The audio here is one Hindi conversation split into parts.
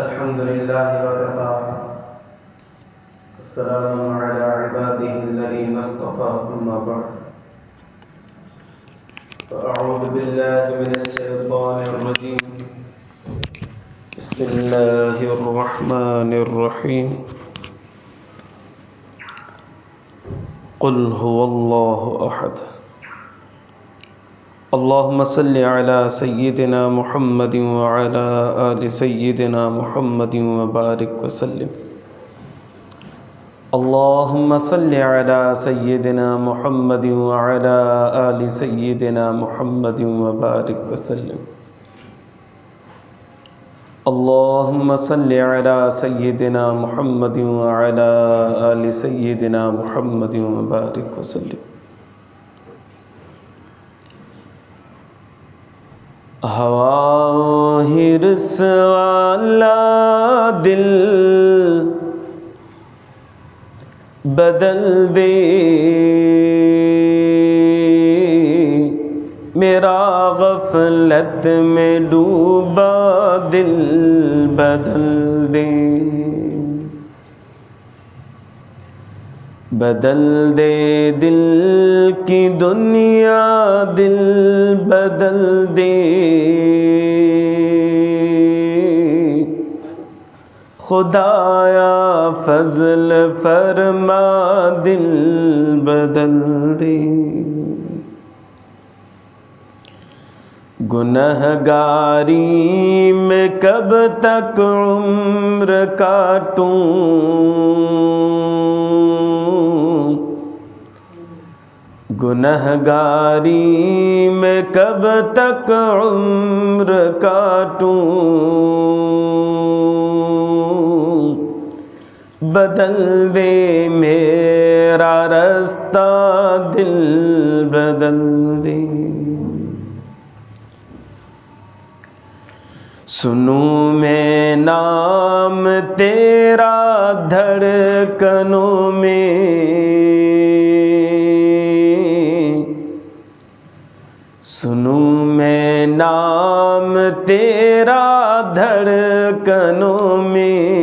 अल्हम्दुलिल्लाह वकफ़ा अस्सलामु अला इबादिहिल्लज़ीना इस्तफ़ा अम्मा बअद फ़अऊज़ु बिल्लाहि मिनश शैतानिर रजीम बिस्मिल्लाहिर रहमानिर रहीम क़ुल हुवल्लाहु अहद अल्लाहुम्मा सल्लि अला सय्यिदिना मुहम्मदिन व अला आलि सय्यिदिना मुहम्मदिन व बारिक व सल्लिम अल्लाहुम्मा सल्लि अला सय्यिदिना मुहम्मदिन व अला आलि सय्यिदिना मुहम्मदिन व बारिक व सल्लिम अल्लाहुम्मा सल्लि अला सय्यिदिना मुहम्मदिन व अला आलि सय्यिदिना मुहम्मदिन व बारिक व सल्लिम हवा हिर्स वाला दिल बदल दे मेरा गफलत में डूबा दिल बदल दे बदल दे दिल की दुनिया दिल बदल दे खुदाया फजल फरमा दिल बदल दे गुनहगारी में कब तक उम्र काटूं गुनहगारी में कब तक उम्र काटूं बदल दे मेरा रास्ता दिल बदल दे सुनूं मैं नाम तेरा धड़कनों में सुनूं मैं नाम तेरा धड़कनों में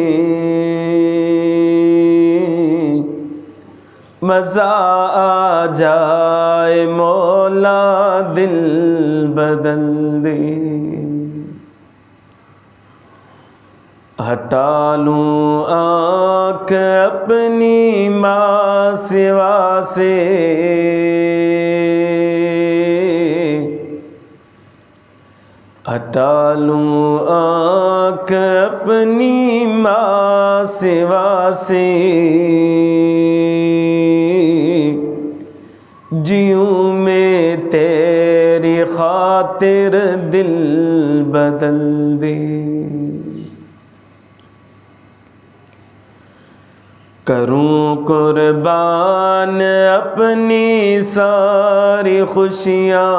मज़ा आ जाए मौला दिल बदल दे हटा लूँ आँख अपनी माँ सिवा से हटा लूँ आँख अपनी माँ सिवा से जियूँ मैं तेरी खातिर दिल बदल दे करूं कुर्बान अपनी सारी खुशियाँ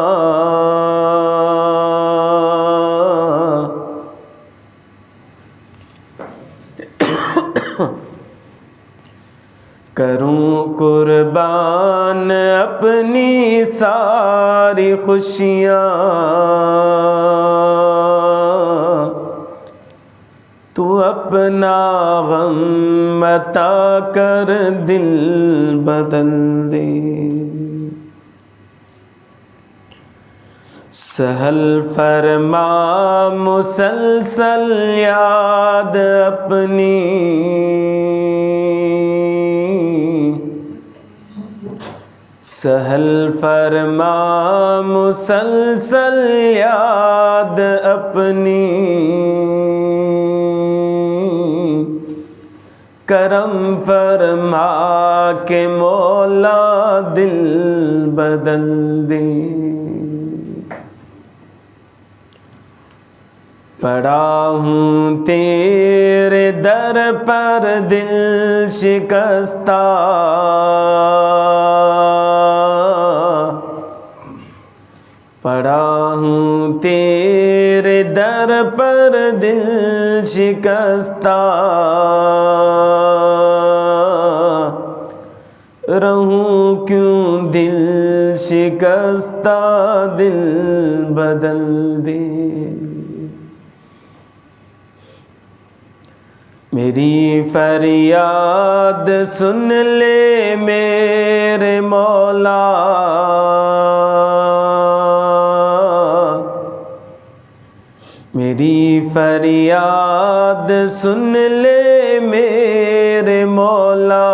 करूं कुर्बान अपनी सारी खुशियाँ तू अपना गम अता कर दिल बदल दे सहल फरमा मुसलसल याद अपनी सहल फरमा मुसलसल याद अपनी करम फरमा के मौला दिल बदल दे पड़ा हूँ तेरे दर पर दिल शिकस्ता पड़ा हूँ तेरे दर पर दिल शिकस्ता रहूं क्यों दिल शिकस्ता दिल बदल दे मेरी फरियाद सुन ले मेरे मौला, मेरी फरियाद सुन ले मेरे मौला,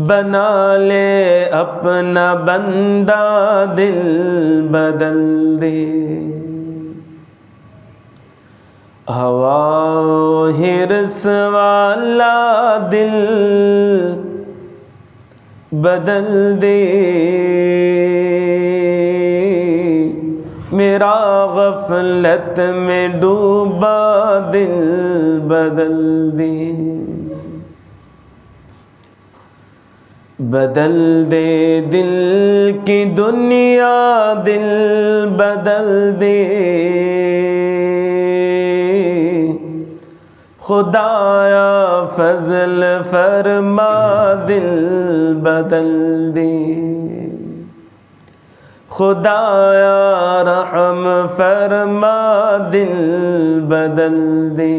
बना ले अपना बंदा दिल बदल दे। हवा हिर्स वाला दिल बदल दे, मेरा गफलत में डूबा दिल बदल दे। बदल दे दिल की दुनिया दिल बदल दे, खुदाया फजल फरमा दिल बदल दे। खुदाया रहम फरमा दिल बदल दे।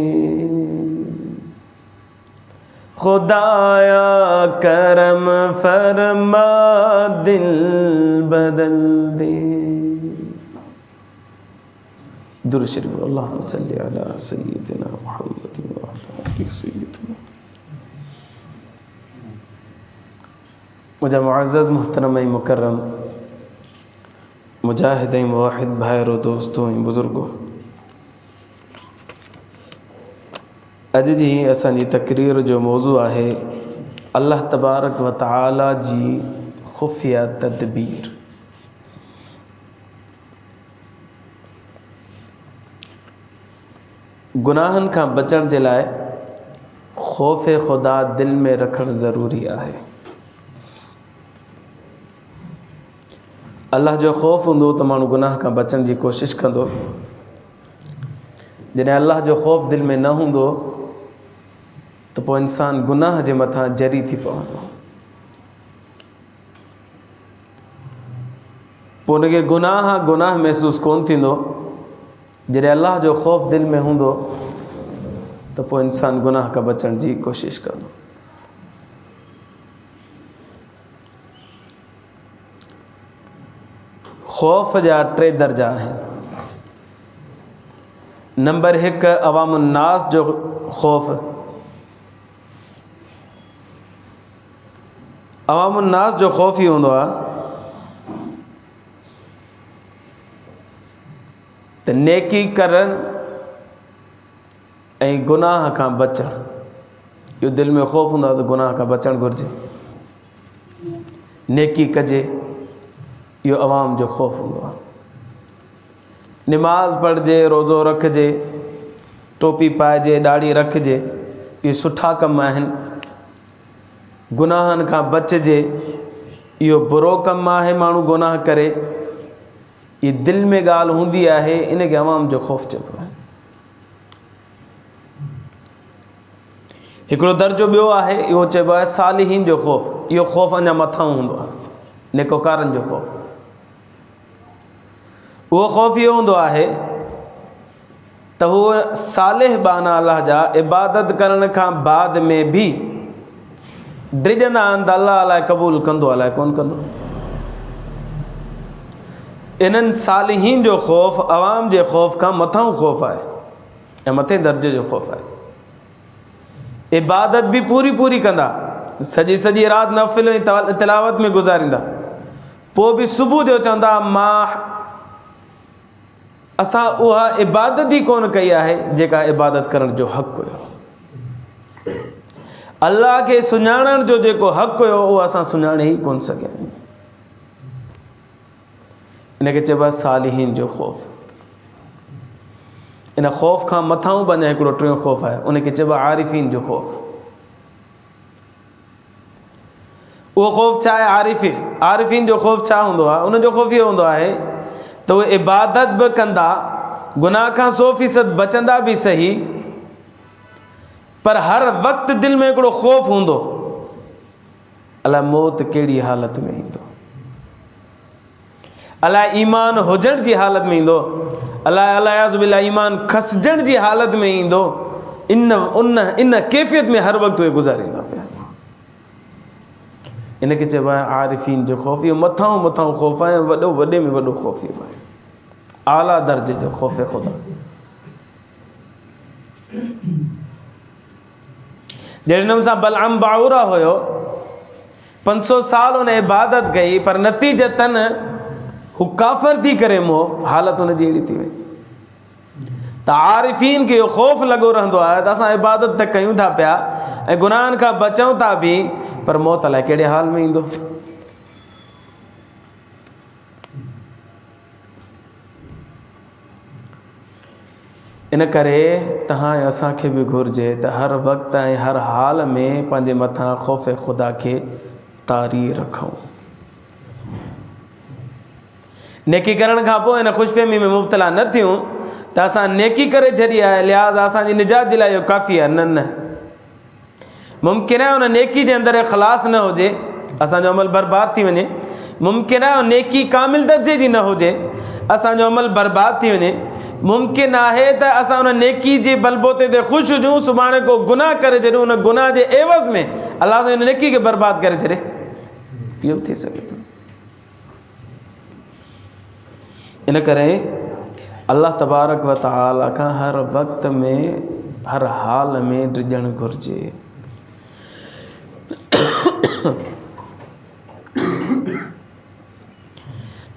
खुदाया करम फरमा दिल बदल दे। दुरूद शरीफ अल्लाहुम्मा सल्ली अला सय्यिदिना मुहम्मद व अला आलि सय्यिदिना। मुझे मुअज़्ज़ज़ मुहतरम मुकर्रम मुजाहिद मुवाहिद भाइरो दोस्तों बुज़ुर्गो, अॼु जी असांजी तक़रीर जो मौज़ू आहे अल्लाह तबारक व तआला जी खुफ़िया तदबीर। गुनाहनि खां बचण जे लाइ ख़ौफ़ ख़ुदा दिल में रखणु ज़रूरी आहे। अल्लाह जो ख़ौफ़ हूंदो त माण्हू गुनाह खां बचण जी कोशिशि कंदो। जॾहिं अल्लाह जो ख़ौफ़ दिल में न हूंदो त पोइ इंसान गुनाह जे मथां जरी थी पवंदो। पोइ उनखे गुनाह महसूसु कोन थींदो। जॾहिं अल्लाह जो ख़ौफ़ दिल में हूंदो त पोइ इंसान गुनाह खां बचण जी कोशिशि कंदो। ख़ौफ़ जा 3 दर्जा आहिनि। नंबर 1 अवामुन्नास जो ख़ौफ़। अवामुन्नास जो ख़ौफ़ ई हूंदो आहे त नेकी करण ऐं गुनाह खां बचण। इहो दिल में ख़ौफ़ हूंदो आहे त गुनाह खां बचणु घुरिजे, नेकी कजे। इहो अवाम जो ख़ौफ़ हूंदो आहे। निमाज़ पढ़िजे, रोज़ो रखिजे, टोपी पाइजे, दाढ़ी रखिजे, इहे सुठा कम आहिनि। गुनाहनि खां बचिजे, इहो बुरो कमु आहे माण्हू गुनाह करे। ये दिल में ॻाल्हि हूंदी आहे, इनखे अवाम जो ख़ौफ़ चइबो आहे। हिकिड़ो दर्जो ॿियो आहे, इहो चइबो आहे सालिहीन जो ख़ौफ़। इहो ख़ौफ़ अञा मथां हूंदो आहे, नेकोकारनि जो ख़ौफ़। उहो ख़ौफ़ इहो हूंदो आहे त उहो सालिह बाना अल्लाह जा इबादत करण खां बाद में बि ड्रिजंदा आहिनि त अल्लाह अलाए क़बूल कंदो अलाए कोन कंदो। इन्हनि सालिहीन जो ख़ौफ़ अवाम जे ख़ौफ़ खां मथां ख़ौफ़ आहे ऐं मथे दर्जे जो ख़ौफ़ आहे। इबादत बि पूरी कंदा, सॼी राति नफ़िल ऐं तिलावत में गुज़ारींदा, पोइ बि सुबुह जो चवंदा असां उहा इबादत ई कोन कई आहे जेका इबादत करण जो हक़ु हुयो। अल्लाह खे सुञाणण जो जेको हक़ु हुयो उहो असां सुञाणे ई कोन सघिया आहियूं। इनखे चइबो आहे सालिहीन जो ख़ौफ़। इन ख़ौफ़ खां मथां बि अञा हिकिड़ो 3 ख़ौफ़ आहे, उनखे चइबो आहे आरिफ़ीन जो ख़ौफ़। उहो ख़ौफ़ छा आहे? आरिफ़ीन जो ख़ौफ़ छा हूंदो आहे? उनजो ख़ौफ़ इहो हूंदो आहे त उहे इबादत बि कंदा, गुनाह खां 100% बचंदा बि सही, पर हर वक़्तु दिल में हिकिड़ो ख़ौफ़ हूंदो अलाए मौत कहिड़ी हालत में ईंदो। अलाए ईमान हुजण जी हालत में ईंदो, अलाए अलायाज़ुबिल्लाह ईमान खसजण जी हालत में ईंदो। इन कैफ़ियत में हर वक़्तु उहे गुज़ारींदा पिया। इनखे चइबो आहे आरिफ़ीन जो ख़ौफ़। इहो मथां ख़ौफ़ आहे, वॾे में वॾो ख़ौफ़ इहो आहे, आला दर्जे जो ख़ौफ़ ख़ुदा। जहिड़े नमूने सां बलअम बाउरा हुयो, 500 साल हुन इबादत कई, पर नतीजतन हू काफ़िर थी करे हालत हुनजी अहिड़ी थी वई। त आरिफ़ीन खे इहो ख़ौफ़ लॻो रहंदो आहे त असां इबादत त कयूं था पिया ऐं गुनाहनि खां बचूं था बि, पर मौत अलाए कहिड़े हाल में ईंदो। इन करे तव्हां ऐं असांखे बि घुरिजे त हर वक़्तु ऐं हर हाल में पंहिंजे मथां ख़ौफ़ ख़ुदा खे तारी रखूं। नेकी करण खां पोइ हिन ख़ुशफ़हमी में मुब्तला न थियूं त असां नेकी करे छॾी आहे, लिहाज़ा असांजी निजात जे लाइ इहो काफ़ी आहे। न मुमकिन आहे उन नेकी जे अंदरि इख़लास न हुजे, असांजो अमल बर्बाद थी वञे। मुमकिन आहे नेकी कामिल दर्जे जी न हुजे, असांजो अमल बर्बाद थी वञे। मुमकिन आहे त असां उन नेकी जे बलबोते ते ख़ुशि हुजूं, सुभाणे को गुनाह करे छॾियूं, उन गुनाह जे एवज़ में अलाह सां उन नेकी खे बर्बाद करे छॾे। इहो बि थी सघे थो। इन करे अल्लाह तबारक व तआला खां हर वक़्त में हर हाल में डिॼणु घुरिजे।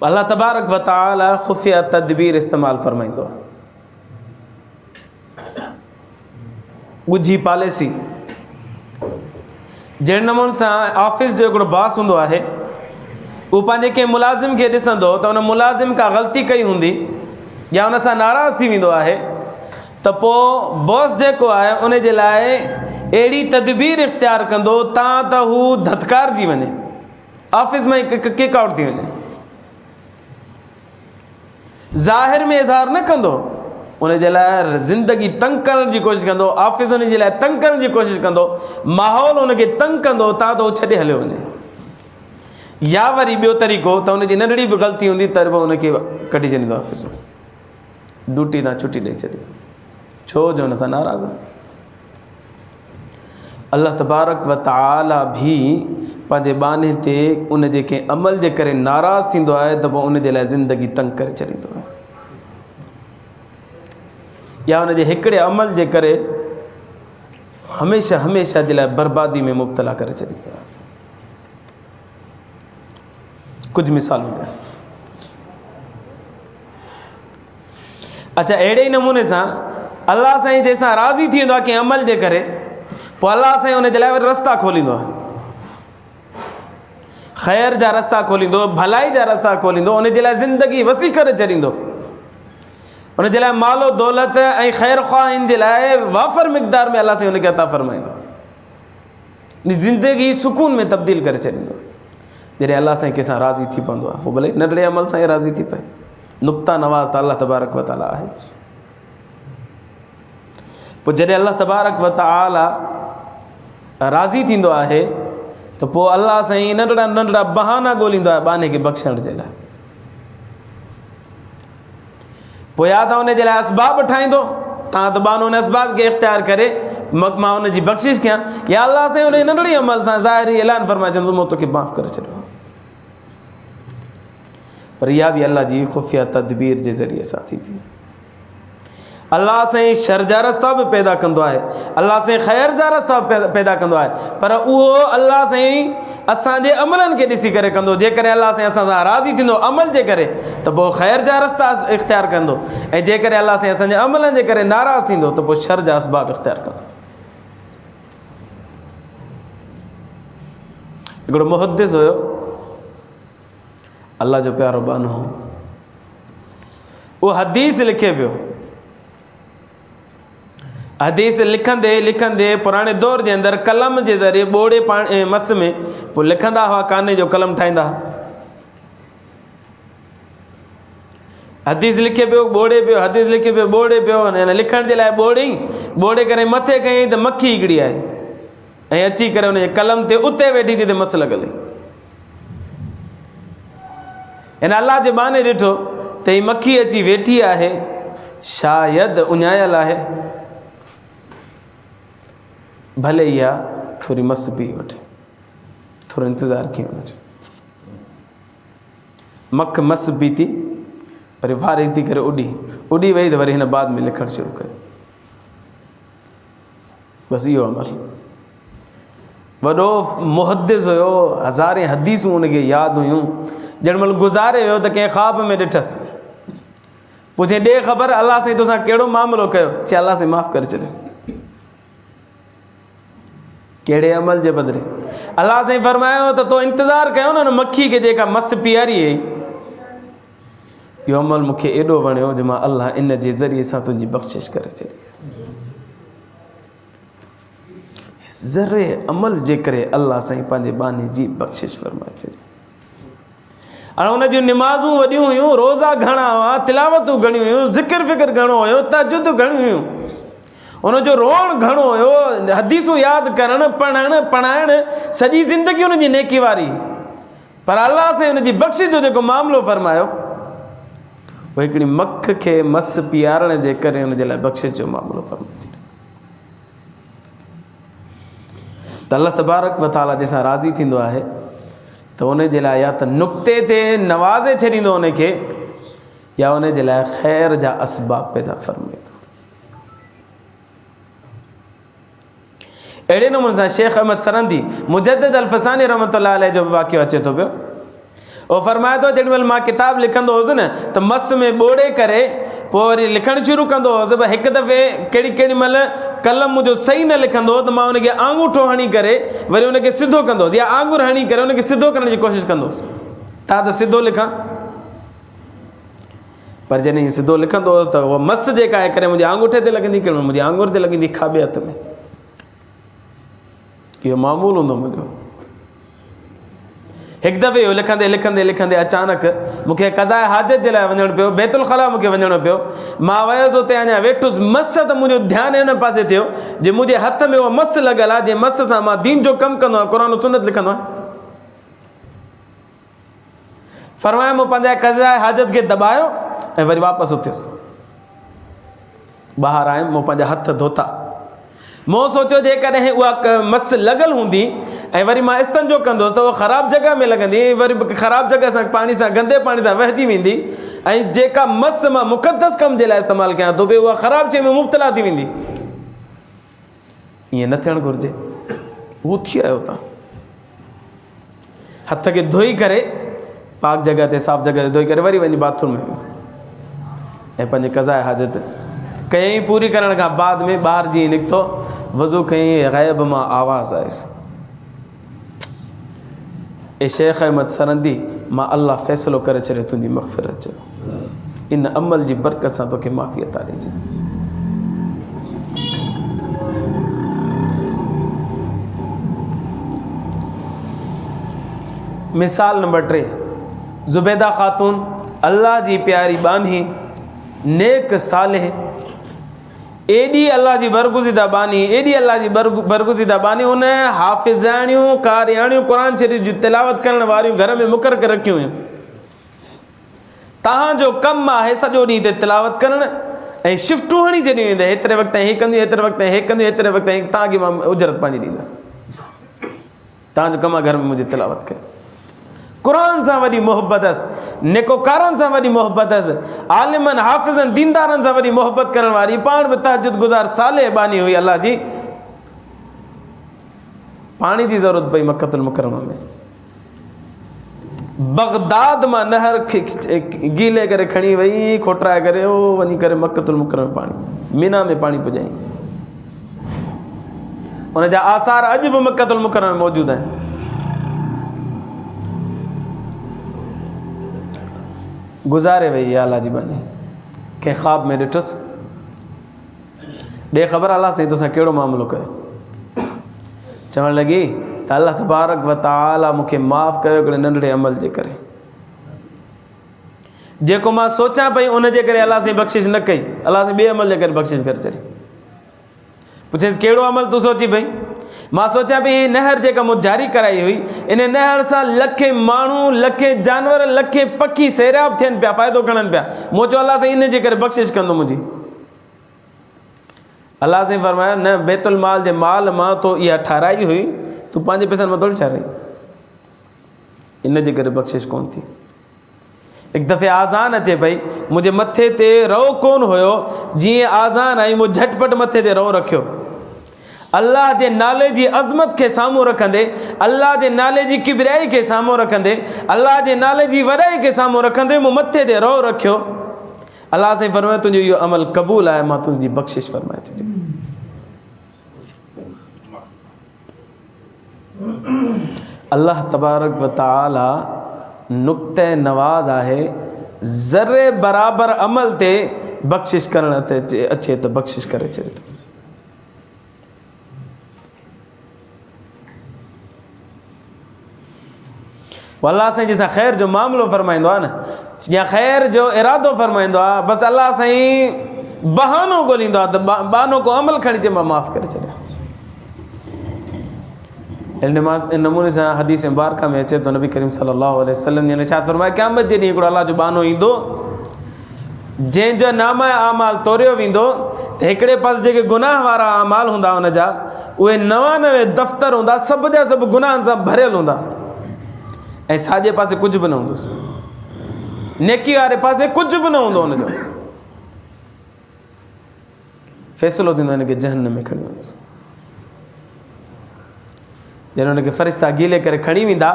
अल्लाह तबारक व तआला खुफ़िया तदबीर इस्तेमालु फरमाईंदो आहे। ॻुझी पॉलिसी जहिड़े नमूने सां ऑफिस जो हिकिड़ो बॉस हूंदो आहे, उहो पंहिंजे कंहिं मुलाज़िम खे ॾिसंदो त उन मुलाज़िम का ग़लती कई हूंदी या उन सां नाराज़ थी वेंदो आहे, त पोइ बॉस जेको आहे उन जे लाइ अहिड़ी तदबीर इख़्तियार कंदो त हू धतकारजी वञे, ऑफिस में किक आउट थी वञे। ज़ाहिर में इज़हार न कंदो, उन जे लाइ ज़िंदगी तंग करण जी कोशिशि कंदो, ऑफिस उन जे लाइ तंग करण जी कोशिशि कंदो, माहौल उनखे तंग कंदो त हू छॾे हलियो वञे। या वरी ॿियो तरीक़ो त उनजी नंढड़ी बि ग़लती हूंदी त बि उनखे कढी छॾींदो ऑफिस में, ड्यूटी तां छुटी ॾेई छॾी, छो जो हुन सां नाराज़ आहे। अल्लाह तबारक व तआला भी पंहिंजे बाने ते उन जे कंहिं अमल जे करे नाराज़ थींदो आहे त पोइ उन जे लाइ ज़िंदगी तंग करे छॾींदो आहे, या उन जे हिकिड़े अमल जे करे हमेशह जे लाइ बर्बादी में मुब्तला करे छॾींदो आहे। कुझु मिसालूं ॾियां। अच्छा, अहिड़े ई नमूने सां अल्लाह साईं जंहिंसां राज़ी थी वेंदो आहे कंहिं अमल जे करे, पोइ अल्लाह साईं उन जे लाइ वरी रस्ता खोलींदो आहे, ख़ैर जा रस्ता खोलींदो, भलाई जा रस्ता खोलींदो, उन जे लाइ ज़िंदगी वसी करे छॾींदो, उन जे लाइ मालो दौलत ऐं ख़ैर ख़्वाहिन जे लाइ वाफ़र मिक़दार में अल्लाह साईं उनखे अता फ़रमाईंदो, ज़िंदगी सुकून में तब्दील करे छॾींदो। जॾहिं अल्लाह साईं कंहिंसां राज़ी थी पवंदो आहे, पोइ भले नंढड़े अमल सां ई राज़ी थी पए, नुक़्ता नवाज़ त अल्लाह तबारक व तआला आहे। पोइ जॾहिं अल्लाह तबारक व तआला राज़ी थींदो आहे त पोइ अल्लाह साईं नंढड़ा बहाना ॻोल्हींदो आहे बाने खे बख़्शण जे लाइ। पोइ या त उन जे लाइ असबाब ठाहींदो, तव्हां त बानो उन असबाब खे इख़्तियार करे मां उन जी बख़्शिश कयां, या अल्लाह साईं उन नंढड़ी अमल सां ज़ाहिरी ऐलान फरमाए चवंदो मां तोखे माफ़ु करे छॾियो। पर इहा बि अल्लाह जी खुफ़िया तदबीर जे ज़रिए सां थींदी। अल्लाह साईं शर जा रस्ता बि पैदा कंदो आहे, अल्लाह साईं ख़ैर जा रस्ता पैदा कंदो आहे, पर उहो अल्लाह साईं असांजे अमलनि खे ॾिसी करे कंदो। जेकॾहिं अल्लाह साईं असां सां राज़ी थींदो अमल जे करे त पोइ ख़ैर जा रस्ता इख़्तियार कंदो, ऐं जेकॾहिं अल्लाह साईं असांजे अमलनि जे करे नाराज़ थींदो त पोइ शर जा असबाब इख़्तियार कंदो। हिकिड़ो मुहद्दिस हुयो, अल्लाह जो प्यारो बानो हो, उहो हदीस लिखे पियो। हदीस लिखंदे पुराणे दौर जे अंदरि कलम जे ज़रिए ॿोड़े मस में पोइ लिखंदा हुआ, काने जो कलम ठाहींदा हुआ। हदीस लिखे पियो, ॿोड़े पियो, हदीस लिखे पियो, ॿोड़े पियो, लिखण जे लाइ ॿोड़े करे मथे कयईं त मक्खी हिकिड़ी आहे ऐं अची करे उन जे कलम ते उते वेठी थी त मस लॻल। हिन अल्लाह जे बाने ॾिठो त ही मक्खी अची वेठी आहे, शायदि उञायल आहे, भले इहा थोरी मस पी वठे, थोरो इंतज़ारु कयूं हुनजो। मख मस पीती, वरी वारी थी करे उॾी वई त वरी हिन बाद में लिखणु शुरू कयो। बसि इहो अमल। वॾो मुहदिस हुयो, हज़ारे हदीसूं हुनखे यादि हुयूं। ॼण महिल गुज़ारे वियो त कंहिं ख़्वाब में ॾिठसि, पुछे ॾे ख़बर अलाह साईं तोसां कहिड़ो मामिलो कयो? चए अलाह साईं माफ़ु करे छॾियो। कहिड़े अमल जे बदिरे? अलाह साईं फरमायो त तो इंतज़ारु कयो न मक्खी खे जेका मस पीआरी हुई। इहो अमल मूंखे एॾो वणियो जो मां अलाह इन जे ज़रिए सां तुंहिंजी बख़्शिश करे छॾी। ज़रे अमल जे करे अलाह साईं पंहिंजे बानी जी बख़्शिश फरमाए छॾी। हाणे हुन जूं निमाज़ूं वॾियूं हुयूं, रोज़ा घणा हुआ, तिलावतूं घणियूं हुयूं, ज़िक्र फ़िक्र घणो हुयो, तहजुद घणियूं हुयूं, हुनजो रोअण घणो हुयो, हदीसूं यादि करणु, पढ़ाइणु, सॼी ज़िंदगी हुनजी नेकी वारी। पर अलाह साईं हुनजी बख़्शिश जो जेको मामिलो फरमायो, उहो हिकिड़ी मख खे मस पीआरण जे करे हुनजे लाइ बख़्शिश जो मामिलो फरमाए छॾियो। त अल्लाह तबारक व तआला जंहिंसां राज़ी थींदो आहे त उन जे लाइ या त नुक़्ते ते नवाज़े छॾींदो उनखे, या उन जे लाइ ख़ैर जा असबाब पैदा फ़रमाए थो। अहिड़े नमूने सां शेख अहमद सरंदी मुजद्दिद अल-फसानी रहमतुल्लाह अलैह जो वाक़ियो अचे थो पियो। उहो फरमाए थो जेॾी महिल मां किताबु लिखंदो हुउसि न त मस में ॿोड़े करे पोइ वरी लिखणु शुरू कंदो हुउसि। पर हिकु दफ़े केॾी महिल कलम मुंहिंजो सही न लिखंदो त मां हुनखे आंगूठो हणी करे वरी हुनखे सिधो कंदो हुउसि, या आंगुर हणी करे हुनखे सिधो करण जी कोशिशि कंदो हुउसि, ता त सिधो लिखां। पर जॾहिं सिधो लिखंदो हुउसि त उहा मस जेका आहे करे मुंहिंजे आंगूठे ते लॻंदी, कहिड़ो मुंहिंजी आंगुर ते लॻंदी, खाॿे हथ में। इहो मामूल हूंदो मुंहिंजो। हिकु दफ़े इहो लिखंदे लिखंदे लिखंदे अचानक मूंखे क़ज़ाए हाजत जे लाइ वञणु पियो, बैतुल ख़ला मूंखे वञणो पियो। मां वियुसि उते, अञा वेठुसि, मस त मुंहिंजो ध्यानु हिन पासे थियो जे मुंहिंजे हथ में उहा मस लॻल आहे, जंहिं मस सां मां दीन जो कमु कंदो आहियां, क़ुरान सुन्नत लिखंदो आहियां। फरमाया मूं पंहिंजा क़ज़ाए हाजत खे दॿायो ऐं वरी वापसि उथियुसि। ॿाहिरि आयुमि, मूं पंहिंजा हथ धोता। मूं सोचियो जेकॾहिं उहा मस लॻल हूंदी ऐं वरी मां इस्तंजो कंदुसि त उहा ख़राबु जॻह में लॻंदी, वरी ख़राबु जॻह सां पाणी सां, गंदे पाणी सां वहिजी वेंदी, ऐं जेका मस मां मुक़दस कम जे लाइ इस्तेमालु कयां थो, उहा ख़राबु शइ में मुब्तला थी वेंदी। ईअं न थियणु घुरिजे। उहो थी आयो हुतां, हथ खे धोई करे पाक जॻह ते, साफ़ जॻह ते धोई करे वरी वञी बाथरूम में ऐं पंहिंजे क़ज़ाए हाजत कयईं। पूरी करण खां बाद में ॿाहिरि जीअं निकितो, वज़ू कयईं, ग़ैब मां आवाज़ आयुसि, ए शेख अहमद सरंदी, मां अल्लाह फ़ैसिलो करे छॾियो, तुंहिंजी मग़फ़िरत चयो, इन अमल जी बरकत सां तोखे माफ़ी अता ॾेई छॾी। मिसाल नंबर 3, ज़ुबैदा ख़ातून, अल्लाह जी प्यारी बानी, नेक सालेह, एॾी अल्लाह जी बरगुज़ीदा बानी, एॾी अल्लाह जी बरगुज़ीदा बानी, उन हाफ़िज़ाणियूं, कारियाणियूं, क़ुरान शरीफ़ जी तिलावत करण वारियूं घर में मुक़ररु करे रखियूं हुयूं। तव्हांजो कमु आहे सॼो ॾींहुं हिते तिलावत करणु ऐं शिफ्टूं हणी छॾियूं वेंदे, हेतिरे वक़्तु हे कंदियूं, हेतिरे वक़्तु हे कंदियूं, हेतिरे वक़्तु तव्हांखे मां उजरत पंहिंजी ॾींदुसि। तव्हांजो कमु आहे घर में मुंहिंजी तिलावत कयो। क़ुरान सां वॾी मोहबत अस, नेकोकारनि सां वॾी मोहबत अस, आलिमनि, हाफ़िज़नि, दीनदारनि सां वॾी मोहबत करण वारी, पाण बि तहजुद गुज़ार साले बानी हुई। अल्लाह जी पाणी जी ज़रूरत पई मक्कतुल मुकरमा में, बगदाद मां नहर गीले करे खणी वई, खोटराए करे ओ वञी करे मक्कतुल मुकरमा में पाणी, मीना में पाणी पुॼाई। उनजा आसार अॼु बि मक्कतुल मुकरमा में मौजूदु आहिनि। गुज़ारे वई अल्लाह जी बानी, कंहिं ख़्वाब में ॾिठुसि, ॾे ख़बर अल्लाह साईं तोसां कहिड़ो मामिलो कयो। चवणु लॻी त अल्लाह तबारक व तआला मूंखे माफ़ु कयो हिकिड़े नंढड़े अमल जे करे, जेको मां सोचां पई उन जे करे अल्लाह साईं बख़्शिश न कई, अल्लाह साईं ॿिए अमल जे करे बख़्शिश करे छॾी। पुछेसि कहिड़ो अमल तूं सोची पई? मां सोचा भी नहर जेका मूं जारी कराई हुई, इन नहर सां लखे माण्हू, लखे जानवर, लखे पखी सैराब थियनि पिया, फ़ाइदो खणनि पिया। मूं चयो अलाह साईं इन जे करे बख़्शिश कंदो मुंहिंजी। अलाह साईं फरमाया न, बैतुल माल जे माल मां तो इहा ठाराई हुई, तूं पंहिंजे पैसनि मां थोरी ठाराई, इन जे करे बख़्शिश कोन थी। हिकु दफ़े आज़ान अचे पई, मुंहिंजे मथे ते रओ कोन हुयो, जीअं आज़ान आई मूं झटपट मथे ते रओ रखियो। अल्लाह जे नाले जी अज़मत खे साम्हूं रखंदे, अल्लाह जे नाले जी किबरियाई खे साम्हूं रखंदे, अल्लाह जे नाले जी वॾाई खे साम्हूं रखंदे मूं मथे ते रओ रखियो। अल्लाह साईं फरमायो तुंहिंजो इहो अमल क़बूल आहे, मां तुंहिंजी बख़्शिश फरमाए छॾी। अल्लाह तबारक व तआला नुक़्ते नवाज़ आहे, ज़र्रे बराबर अमल ते बख़्शिश करण ते अचे त बख़्शिश करे छॾे थो। अल्लाह साईं जंहिंसां ख़ैर जो मामिलो फरमाईंदो आहे न, या ख़ैर जो इरादो फरमाईंदो आहे, बसि अल्लाह साईं बहानो ॻोल्हींदो आहे त बहानो को अमल खणी अचे, मां माफ़ु करे छॾियासि। इन नमूने सां हदीस मुबारका में अचे तो नबी करीम सल्लल्लाहु अलैहि वसल्लम ने इरशाद फरमाया क़यामत जे ॾींहुं हिकिड़ो अल्लाह जो बहानो ईंदो, जंहिंजो नामा आमाल तोरियो वेंदो, त हिकिड़े पासे जेके गुनाह वारा आमाल हूंदा हुन जा, उहे 99 दफ़्तर हूंदा, सभु जा सभु गुनाहनि सां भरियल हूंदा, ऐं साॼे पासे कुझु बि न हूंदुसि, नेकी वारे पासे कुझु बि न हूंदो हुनजो। फ़ैसिलो थींदो हिनखे जहन्नम में खणी वेंदुसि। जॾहिं हुनखे फ़रिश्ता गीले करे खणी वेंदा,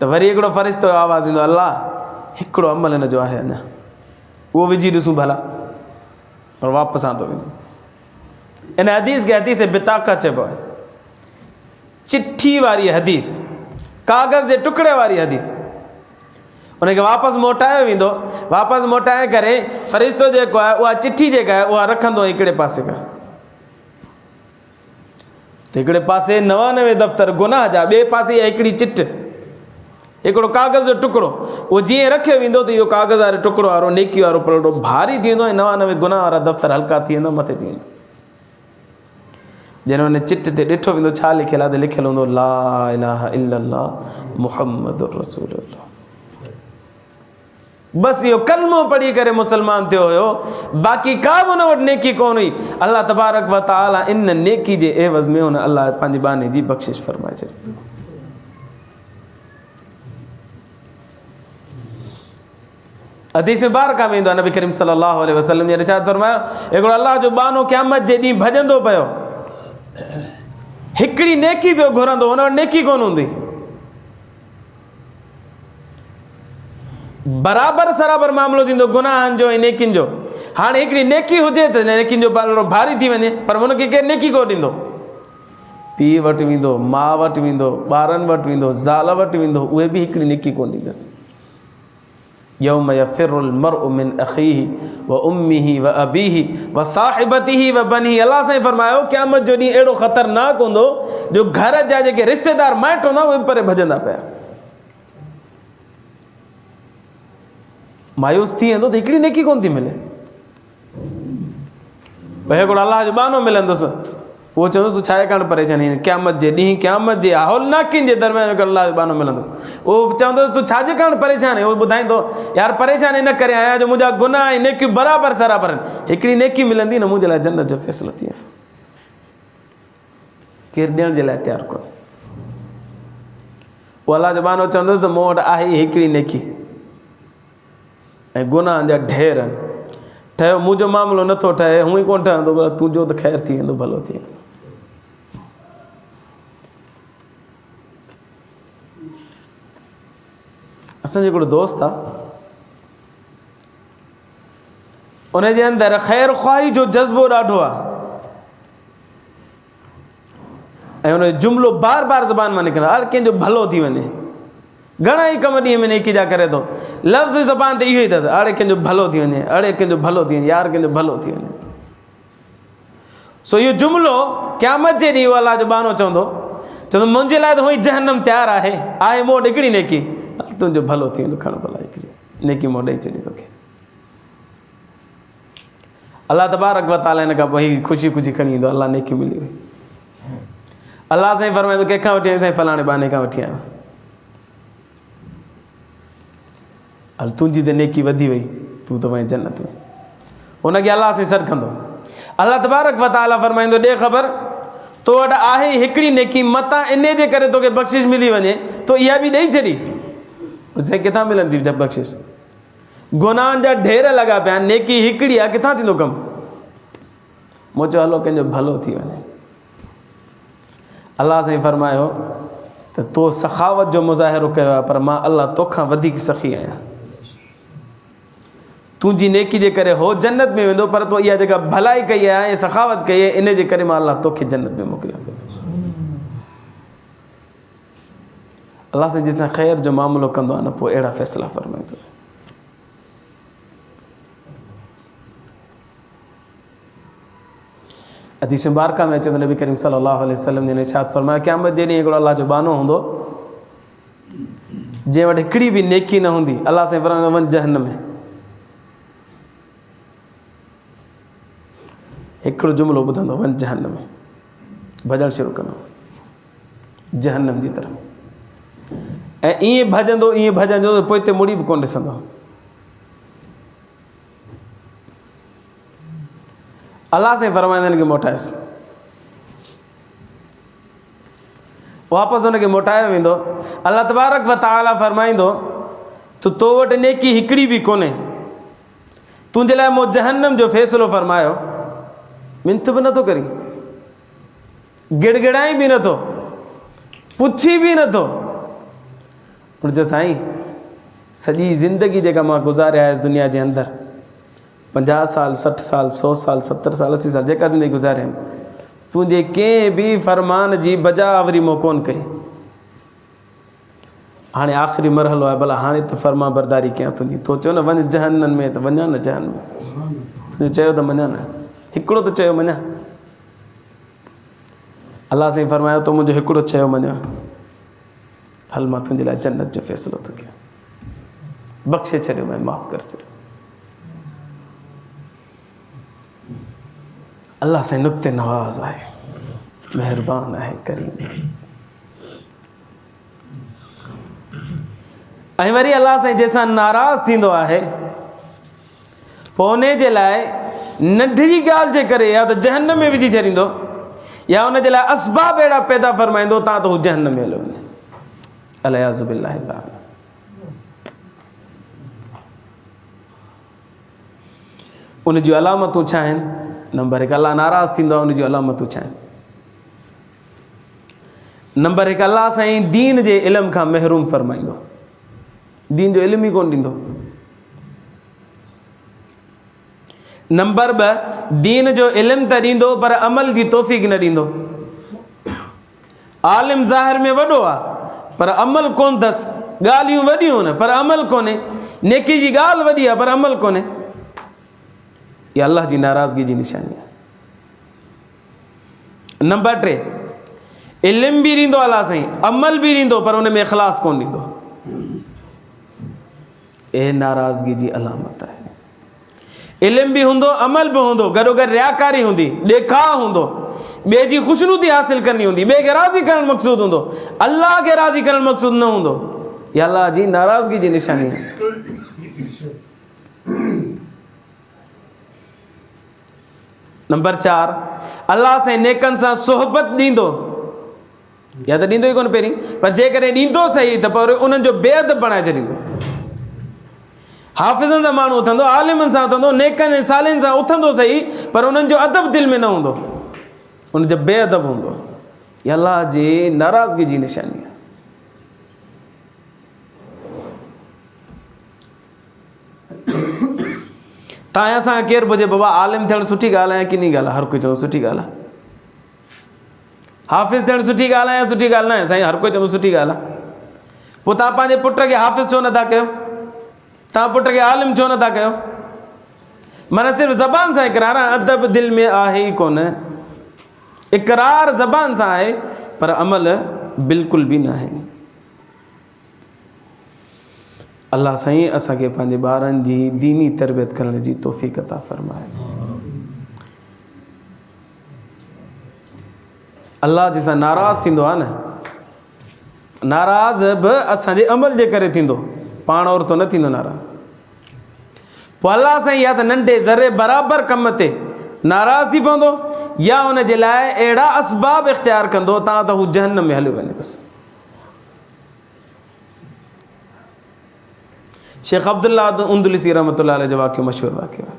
त वरी हिकिड़ो फ़रिश्तो आवाज़ ईंदो, अल्लाह हिकिड़ो अमल हिन जो आहे अञा, उहो विझी ॾिसूं भला, और वापसि आंदो वेंदो। इन हदीस खे हदीस बिताका चइबो आहे, चिठी वारी हदीस, कागज़ जे टुकड़े वारी हदीस। उनखे वापसि मोटायो वेंदो, वापसि मोटाए करे फ़रिश्तो जेको आहे उहा चिठी जेका आहे उहा रखंदो हिकिड़े पासे खां, त हिकिड़े पासे 99 दफ़्तर गुनाह जा, ॿिए पासे इहा हिकिड़ी चिट, हिकिड़ो कागज़ जो टुकड़ो, उहो जीअं रखियो वेंदो त इहो कागज़ वारो टुकड़ो वारो नेकी वारो पलड़ो भारी थी वेंदो, ऐं 99 गुनाह वारा दफ़्तर हल्का थी वेंदो, मथे थी वेंदो। जॾहिं हुन चिट ते ॾिठो वेंदो छा लिखियलु आहे, त लिखियलु हूंदो ला इलाहा इल्लल्लाह मुहम्मदुर रसूलुल्लाह। बसि इहो कलमो पढ़ी करे मुसलमान थियो हुयो, बाक़ी का बि हुन वटि नेकी कोन हुई। अल्लाह तबारक व तआला इन नेकी जे एवज़ में हुन अल्लाह पंहिंजे बाने जी बख़्शिश फरमाए छॾी। हदीस मुबारका में ईंदो आहे, नबी करीम सल्लल्लाहु अलैहि वसल्लम ने इरशाद फरमायो, हिकिड़ो अल्लाह जो बानो क़यामत जे ॾींहुं भॼंदो पियो, हिकिड़ी नेकी पियो घुरंदो, हुन वटि नेकी कोन हूंदी, बराबर सराबर मामिलो थींदो गुनाहनि जो ऐं नेकियुनि जो। हाणे हिकिड़ी नेकी हुजे त नेकियुनि जो पलड़ो भारी थी वञे, पर हुनखे केरु नेकी कोन ॾींदो। पीउ वटि वेंदो, माउ वटि वेंदो, ॿारनि वटि वेंदो, ज़ाल वटि वेंदो, उहे बि हिकिड़ी नेकी कोन ॾींदसि। यौम यफ़िरुल मर्उ मिन अख़ीही व उम्मिही व अबीही व साहिबतिही व बनीही। अल्लाह साईं फरमायो क़यामत जो ॾींहुं अहिड़ो ख़तरनाक हूंदो, जो घर जा जेके रिश्तेदार माइट हूंदा उहे परे भॼंदा पिया। मायूस थी वेंदो त हिकिड़ी नेकी कोन थी मिले। भई हिकिड़ो अलाह जो बानो मिलंदुसि, उहो चवंदो तूं छा करणु परेशानी, क़यामत जे ॾींहुं क़यामत जे हौलनाकिन जे दरमियान हिकिड़ो अलाह जो बानो मिलंदुसि। उहो चवंदुसि तूं छाजे करणु परेशान आहे, उहो ॿुधाईंदो यार परेशानी न करे आहियां, जो मुंहिंजा गुनाह ऐं नेकियूं बराबरि सराबर आहिनि, हिकिड़ी नेकी मिलंदी न मुंहिंजे लाइ जन्नत जो फ़ैसिलो थी वेंदो। केरु ॾियण जे लाइ तयारु कोन्हे। उहो अलाह जो बानो चवंदुसि त मूं वटि आहे हिकिड़ी नेकी ऐं गुनाहनि जा ढेर आहिनि, ठहियो मुंहिंजो मामिलो नथो ठहे, हूअं ई कोन ठहंदो, पर तुंहिंजो त ख़ैरु थी वेंदो, भलो थी वेंदो। असांजो हिकिड़ो दोस्त आहे, उनजे अंदरि ख़ैर ख़्वाही जो जज़्बो ॾाढो आहे, ऐं उनजो जुमिलो बार बार ज़बान मां निकिरंदो आहे, हर कंहिंजो भलो थी वञे। घणा ई कम ॾींहं में नेकी जा करे थो, लफ़्ज़ ज़बान ते इहो ई अथसि, अड़े कंहिंजो भलो थी वञे, अड़े कंहिंजो भलो थी वञे, यार कंहिंजो भलो थी वञे। सो इहो जुमिलो क़यामत जे ॾींहुं अलाह जो बानो चवंदो मुंहिंजे लाइ त हुई जहन्नम तयारु आहे मूं वटि हिकिड़ी नेकी, तुंहिंजो भलो थी वेंदो, खण भला हिकिड़ी नेकी मूं ॾेई छॾी तोखे। अल्लाह तबारक व तआला हिन खां पोइ ख़ुशी ख़ुशी खणी ईंदो, अल्लाह नेकी मिली वई। अल्लाह साईं फरमाए तो कंहिंखां वठी आहीं? साईं फलाणे बहाने खां वठी आहियो। हल तुंहिंजी त नेकी वधी वई, तूं त वहीं जन्नत में। हुनखे अल्लाह साईं सॾु कंदो। अल्लाह तबारक व तआला फरमाईंदो ॾे ख़बर तो वटि आहे हिकिड़ी नेकी, मतां इन जे करे तोखे बख़्शिश मिली वञे तो इहा बि ॾेई छॾी। साईं किथां मिलंदी जब बख़्शिश? गुनाहनि जा ढेर लॻा पिया आहिनि, नेकी हिकिड़ी आहे, किथां थींदो कमु? मूं चयो हलो कंहिंजो भलो थी वञे। अल्लाह साईं फरमायो त तो सखावत जो मुज़ाहिरो कयो आहे, पर मां अल्लाह तोखां वधीक सखी आहियां। तुंहिंजी नेकी जे करे हो जन्नत में वेंदो, पर तो इहा जेका भलाई कई आहे ऐं सखावत कई आहे, इन जे करे मां अल्लाह तोखे जन्नत में मोकिलियो थो। अल्लाह साईं जंहिंसां ख़ैर जो मामिलो कंदो आहे न, पोइ अहिड़ा फ़ैसिला फरमाईंदो। हदीस मुबारका में अचे तो नबी करीम सल्लल्लाहु अलैहि वसल्लम ने इरशाद फरमाया क़यामत जे ॾींहुं हिकिड़ो अल्लाह जो बानो हूंदो जंहिं वटि हिकिड़ी बि नेकी न हूंदी। अल्लाह साईं फरमाईंदो वञ जहन्नम में। हिकिड़ो जुमिलो ॿुधंदो, वञ जहन्नम में, भॼणु शुरू कंदो जहन्नम जी तरफ़। ऐं ईअं भॼंदो पोइ हिते मुड़ी बि कोन ॾिसंदो। अल्लाह साईं फरमाईंदा आहिनि कि मोटाएसि, वापसि हुनखे मोटायो वेंदो। अल्लाह तबारक व तआला फरमाईंदो तो वटि नेकी हिकिड़ी बि कोन्हे, तुंहिंजे लाइ मूं जहन्नम जो फ़ैसिलो फरमायो, मिंथ बि नथो करी, गिड़गिड़ाई बि नथो, पुछी बि नथो। जो साईं सॼी ज़िंदगी जेका मां गुज़ारिया आहे दुनिया जे अंदरि, 50 साल 60 साल 100 साल 70 साल 80 साल जेका ज़िंदगी गुज़ारिया, तुंहिंजे कंहिं बि फरमान जी बजावरी मूं कोन कई। हाणे आख़िरी मरहलो आहे, भला हाणे त फरमा बरदारी कयां तुंहिंजी। तो चयो न वञ जहन्नम में, त वञा न जहन्नम में। तुंहिंजो चयो त मञा न, हिकिड़ो त चयो मञा। अल्लाह साईं फरमायो तो मुंहिंजो हिकिड़ो चयो मञा, हल मां तुंहिंजे लाइ जन्नत जो फ़ैसिलो थो कयां, बख़्शे छॾियो, मैं माफ़ करे छॾियो। अल्लाह साईं नुक़्ते नवाज़ आहे, महिरबान आहे, करीम। ऐं वरी अल्लाह साईं जंहिंसां नाराज़ थींदो आहे, पोइ उन जे लाइ नंढड़ी ॻाल्हि जे करे या त जहन्नम में विझी छॾींदो, या उन जे लाइ असबाब अहिड़ा पैदा फरमाईंदो तां त हू जहन्नम में हलियो वञे। अलियाज़ु बिल्लाहि ताला। उन जूं अलामतूं छा आहिनि? नंबर 1, अल्लाह नाराज़ थींदो आहे, उन जूं अलामतूं छा आहिनि? नंबर 1, अल्लाह साईं दीन जे इल्म खां महरूम फरमाईंदो, दीन जो इल्म ई कोन ॾींदो। नंबर 2, दीन जो इल्म त ॾींदो पर अमल जी तौफ़ीक़ न ॾींदो। आलिम ज़ाहिर में वॾो आहे पर अमल कोन अथसि, ॻाल्हियूं वॾियूं न पर अमल कोन्हे, नेकी जी ॻाल्हि वॾी आहे पर अमल कोन्हे। इहा अल्लाह जी नाराज़गी जी निशानी आहे। नंबर 3, इल्म बि ॾींदो अल्लाह साईं, अमल बि ॾींदो पर उन में इख़लास कोन ॾींदो। ए नाराज़गी जी अलामत आहे। इल्म बि हूंदो, अमल बि हूंदो, गॾोगॾु रियाकारी हूंदी, ॾेखाउ हूंदो, ॿिए जी ख़ुशनूदी हासिल करणी हूंदी, ॿिए खे राज़ी करणु मक़सूद हूंदो, अल्लाह खे राज़ी करणु मक़सूद न हूंदो। इहा अल्लाह जी नाराज़गी जी निशानी आहे। नंबर 4, अल्लाह साईं नेकनि सां सोहबत ॾींदो, या त ॾींदो ई कोन पहिरीं, पर जेकॾहिं ॾींदो सही त पर उन्हनि जो बेअदब बणाए छॾींदो। हाफ़िज़नि सां माण्हू उथंदो, आलिमनि सां उथंदो, नेकनि ऐं सालिनि सां उथंदो सही, पर उन्हनि जो अदब दिलि में न हूंदो, उनजो बेअदब हूंदो। इहा अल्लाह जी नाराज़गी जी निशानी आहे। तव्हां असां केरु पुछे बाबा आलिम थियणु सुठी ॻाल्हि आहे कि नी ॻाल्हि आहे? हर कोई चवंदो सुठी ॻाल्हि आहे। हाफ़िज़ थियणु सुठी ॻाल्हि आहे या सुठी ॻाल्हि न आहे? साईं हर कोई चवंदो सुठी ॻाल्हि आहे। पोइ तव्हां पंहिंजे पुट खे हाफ़िज़ छो नथा कयो? तव्हां पुट खे आलिम छो नथा कयो? माना सिर्फ़ु ज़बान सां इक़रार आहे, अदब दिलि में आहे ई कोन। इक़रार ज़बान सां आहे पर अमल बिल्कुलु बि न आहे। अल्लाह साईं असांखे पंहिंजे ॿारनि जी दीनी तरबियत करण जी तौफ़ीक़ अता फ़रमाए। अल्लाह जैसा नाराज़ थींदो आहे न, नाराज़ बि असांजे अमल जे करे थींदो, पाण और तो न थींदो नाराज़। पोइ अल्लाह साईं या त नंढे ज़रे बराबरि कम ते नाराज़ थी पवंदो, या उन जे लाइ अहिड़ा असबाब इख़्तियार कंदो तव्हां त हू जहन्नम में हलियो वञे। बसि शेख अब्दुल्ला उंदुलसी रहमतुल्लाह अलैह जो वाक़ियो मशहूरु वाक़ियो आहे।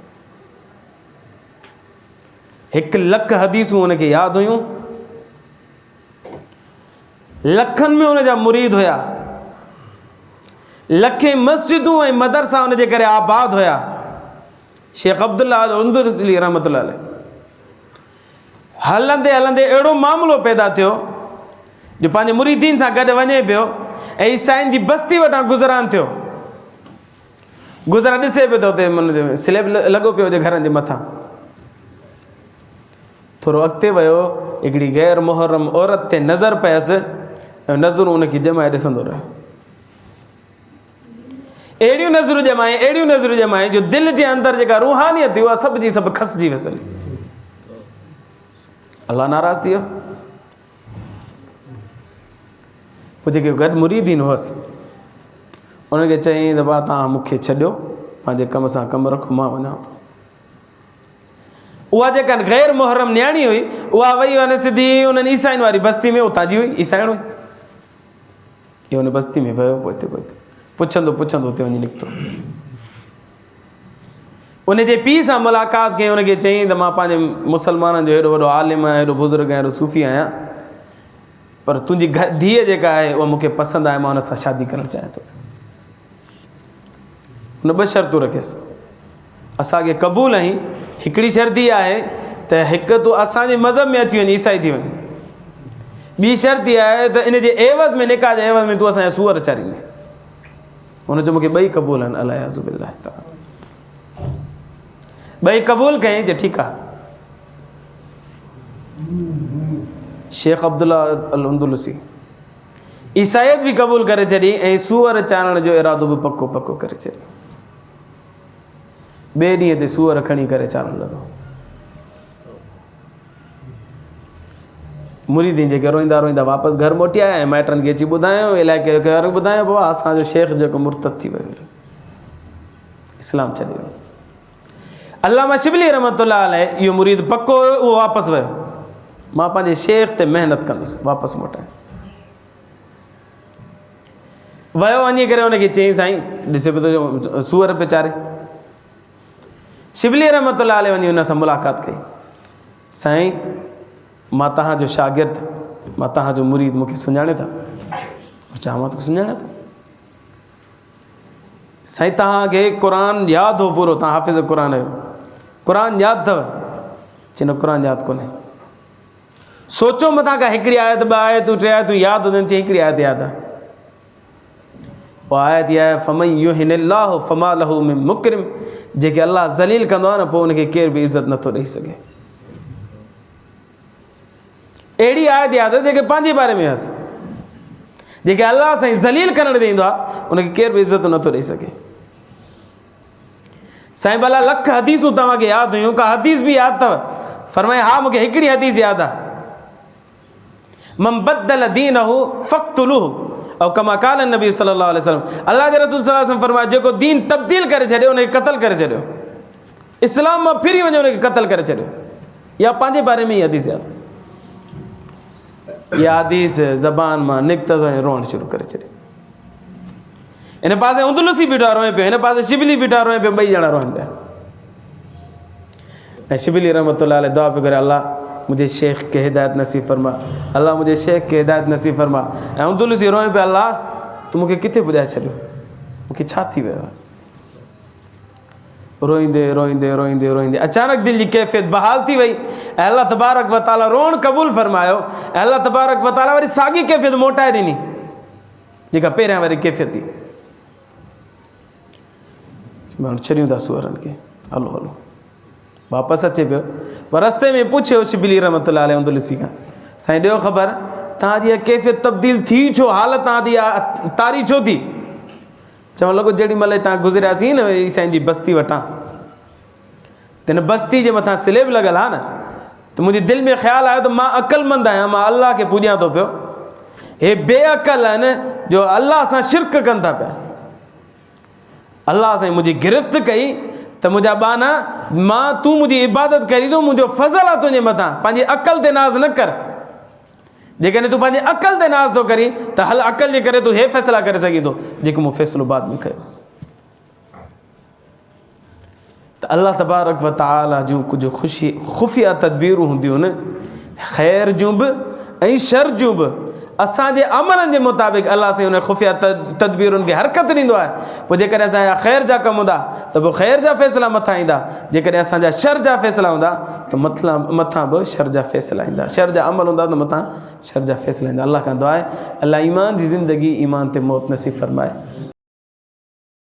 1 लख हदीसूं उनखे यादि हुयूं, लखनि में उनजा मुरीद हुया, लखे मस्जिदूं ऐं मदरसा उनजे करे आबाद हुया। शेख अब्दुल्ला उंदुलसी रहमतुल्लाह अलैह हलंदे हलंदे अहिड़ो मामिलो पैदा थियो जो पंहिंजे मुरीदीन सां गॾु वञे पियो ऐं ईसाइन जी बस्ती वटां गुज़रान थियो। गुज़रा ॾिसे पियो त हुते स्लैब लॻो पियो हुजे घरनि जे मथां। थोरो अॻिते वियो, हिकिड़ी गैर मुहर्रम औरत ते नज़र पयसि ऐं नज़रूं उनखे जमाए ॾिसंदो रहियो। अहिड़ियूं नज़रूं ॼमाए, अहिड़ियूं नज़रूं ॼमाए जो दिलि जे अंदरि जेका रूहानियत हुई उहा सभु जी सभु खसिजी वियसि। अल्लाह नाराज़ थी वियो। पोइ जेके गॾु मुरीदीन हुअसि उनखे चयईं त भाउ तव्हां मूंखे छॾियो, पंहिंजे कम सां कमु रखो, मां वञां थो। उहा जेका गैर मुहर्रम न्याणी हुई उहा वई वञे सिधी उन्हनि ईसाइन वारी बस्ती में, उतां जी हुई, ईसाइण हुई। इहो उन बस्ती में वियो, पोइ हिते पुछंदो पुछंदो हुते वञी निकितो। उनजे पीउ सां मुलाक़ात कयईं, उनखे चयईं त मां पंहिंजे मुसलमाननि जो हेॾो वॾो आलिम आहियां, हेॾो बुज़ुर्ग आहियां, हेॾो सूफ़ी आहियां, पर तुंहिंजी धीअ जेका आहे उहा मूंखे पसंदि आहे, मां हुन सां शादी करणु चाहियां थो। हुन 2 शर्तूं रखियसि, असांखे क़बूल आहीं। हिकिड़ी शर्त इहा आहे त हिकु तूं असांजे मज़हब में अची वञ, ईसाई थी वञ। ॿी शर्त इहा आहे त इन जे एवज़ में, निकाह जे एवज़ में तूं असांजा सूअर चारींदे। हुन चयो मूंखे 2 क़बूल आहिनि, अलायाज़ु बिल्लाह ताला। 2 क़बूल कयईं, जे ठीकु आहे। शेख अब्दुल्ला अल उंदुलसी ईसाइत बि क़बूल करे छॾी ऐं सूअर चारण जो इरादो बि पको पको करे छॾियो। 2 ॾींहं ते सूअर खणी करे चारण लॻो। मुरीदीन जेके रोईंदा रोईंदा वापसि घर मोटी आया ऐं माइटनि खे अची ॿुधायो, इलाइक़े खे ॿुधायो, बाबा असांजो शेख जेको मुर्तद थी वियो, इस्लाम छॾे वियो। अल्लामा शिबली रहमतुल्लाह अलैह इहो मुरीद पको हुयो, उहो वापसि वियो। मां पंहिंजे शेख ते महिनत कंदुसि, वापसि मोटाए वियो। वञी करे हुनखे चयईं, साईं ॾिसे पियो त सूअर पियो चारे। शिबली रहमतुल्लाह अलैह वञी हुन सां मुलाक़ात कई। साईं मां तव्हांजो शागिर्द, मां तव्हांजो मुरीद, मूंखे सुञाणे था? चवां मां तोखे सुञाणा थो। साईं तव्हांखे क़ुरान यादि हो पूरो, तव्हां हाफ़िज़ क़ुरान आहियो, क़ुरान यादि अथव? चवंदो क़ुरान यादि कोन्हे। सोचो मथां का हिकिड़ी आयत, 2 आयतूं, 3 आयतूं यादि हुजनि, चई हिकिड़ी आयत यादि आहे। पोइ आयत इहा आहे, फमन युहिनिल्लाहु फमा लहू मिन मुकरिम, जेके अल्लाह ज़लील कंदो आहे न, पोइ उनखे केर बि इज़त नथो ॾेई सघे। अहिड़ी आयत यादि आहे जेके पंहिंजे बारे में हुअसि, जेके अल्लाह साईं ज़लील करणु ॾींदो आहे उनखे केर बि इज़त नथो ॾेई सघे। साईं भला लख हदीसूं तव्हांखे यादि हुयूं, का हदीस बि यादि अथव? फरमाए हा मूंखे हिकिड़ी हदीस यादि आहे, मन बद्दल दीनहु फ़क़्तुलूहु, और कमा क़ाल नबी सल्लल्लाहु अलैहि वसल्लम, अल्लाह जे रसूल सल्लल्लाहु अलैहि वसल्लम फरमाए जेको दीन तब्दील करे छॾियो उनखे क़त्ल करे छॾियो, इस्लाम मां फिरी वञो उनखे क़त्ल करे छॾियो। या पंहिंजे बारे में ई हदीस यादि अथसि। इहा हदीस ज़बान मां निकितसि ऐं रोअणु शुरू करे छॾियो। इन पासे उंदुलसी बीठा रोए पियो, हिन पासे शिबली बीठा रोए पियो, 2 ॼणा रोअनि पिया। ऐं शिबली रहमतुल्लाह अलैह दुआ पियो करे, अल्लाह मुझे शेख के हिदायत नसीब फरमा, अल्लाह मुझे शेख के हिदायत नसीब फरमा। ऐं उंदुलसी रोए पियो, अल्लाह तूं मूंखे किथे पुॼाए छॾियो, मूंखे छा थी वियो आहे? रोईंदे रोईंदे रोईंदे रोईंदे अचानक दिलि जी कैफ़ियत बहाल थी वई ऐं अल्लाह तबारक व ताला रोअणु क़बूल फरमायो ऐं अल्लाह तबारक व ताला वरी साॻी कैफ़ियत मोटाए ॾिनी जेका पहिरियां वारी कैफ़ियत थी। माण्हू छॾियूं था सूअरनि खे, हलो हलो वापसि अचे पियो, पर रस्ते में पुछियो शिबली रहमतुल्लाह अलैह उंदुलसी खां, साईं ॾियो ख़बर तव्हांजी इहा कैफ़ियत तब्दील थी छो, हालत तव्हांजी इहा तारी छो थी? चवणु लॻो जेॾी महिल तव्हां गुज़रियासीं न ईसाईं जी बस्ती वटां, त हिन बस्ती जे मथां स्लेब लॻल आहे न, तो मुझे दिल में ख्याल आयो तो मां अक्लमंद आहियां, मां अल्लाह के पूॼां थो पियो। हे बेअकल आहिनि जो अल्लाह सां शिरक कनि था पिया। अल्लाह सां मुझी गिरफ़्त कई तो मुझा बाना मां तू मुझी इबादत करी तो मुझो फज़ल आहे तुझे मथा, पंहिंजी अकल ते नाज़ न कर। जेकॾहिं तू पंहिंजी अकल ते नाज़ तो करी तो हल अकल जे करे तू हे फ़ैसिला करे सघी थो जेको मूं फ़ैसिलो बाद में कयो। तो अल्लाह तबारक व तआला जूं कुछ खुफ़िया तदबीरूं हूंदियूं न, ख़ैर जूं बि ऐं शर जूं बि असांजे अमलनि जे मुताबिक़ अल्लाह से उन खुफ़िया तदबीरुनि खे हरकत ॾींदो आहे। पोइ जेकॾहिं असांजा ख़ैर जा कम हूंदा त पोइ ख़ैर जा फ़ैसिला मथां ईंदा, जेकॾहिं असांजा शर जा फ़ैसिला हूंदा त मथां बि शर जा फ़ैसिला ईंदा, शर जा अमल हूंदा त मथां शर जा फ़ैसिला ईंदा। अल्लाह खां दुआ आहे अल्लाह ईमान जी ज़िंदगी ईमान ते मौत नसीब फ़रमाए।